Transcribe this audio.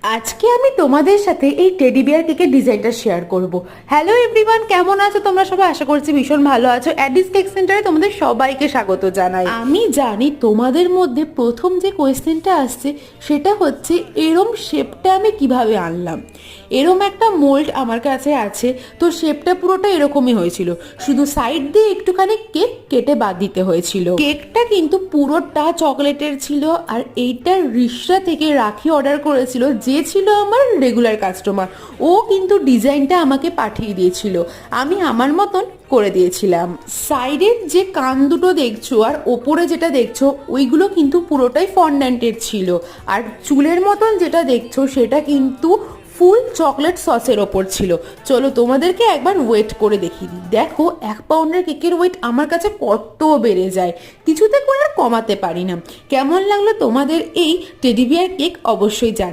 আজকে আমি তোমাদের সাথে এই টেডি বিয়ার কেকের ডিজাইনটা শেয়ার করব। হ্যালো এভরিওয়ান, কেমন আছো তোমরা সবাই? আশা করছি ভীষণ ভালো আছো। অ্যাডিস কেক সেন্টারে তোমাদের সবাইকে স্বাগত জানাই। আমি জানি তোমাদের মধ্যে প্রথম যে কোয়েশ্চেনটা আসছে সেটা হচ্ছে এরম শেপটা আমি কিভাবে আনলাম। এরম একটা মোল্ড আমার কাছে আছে, তো শেপটা পুরোটা এরকমই হয়েছিল, শুধু সাইড দিয়ে একটুখানি কেক কেটে বাদ দিতে হয়েছিল। কেকটা কিন্তু পুরোটা চকলেটের ছিল, আর এইটা রিশরা থেকে রাখি অর্ডার করেছিল, যে ছিল আমার রেগুলার কাস্টমার। ও কিন্তু ডিজাইনটা আমাকে পাঠিয়ে দিয়েছিল, আমি আমার মতন করে দিয়েছিলাম। সাইডের যে কান দুটো দেখছো আর ওপরে যেটা দেখছো ওইগুলো কিন্তু পুরোটাই ফন্ড্যান্টের ছিল, আর চুলের মতন যেটা দেখছো সেটা কিন্তু ফুল চকলেট সসের ওপর ছিল। চলো তোমাদেরকে একবার ওয়েট করে দেখিয়ে দিই। দেখো 1 পাউন্ডের কেকের ওয়েট আমার কাছে কত বেড়ে যায়, কিছুতে করে আর কমাতে পারি না। কেমন লাগলো তোমাদের এই টেডি বিয়ার কেক অবশ্যই জানাও।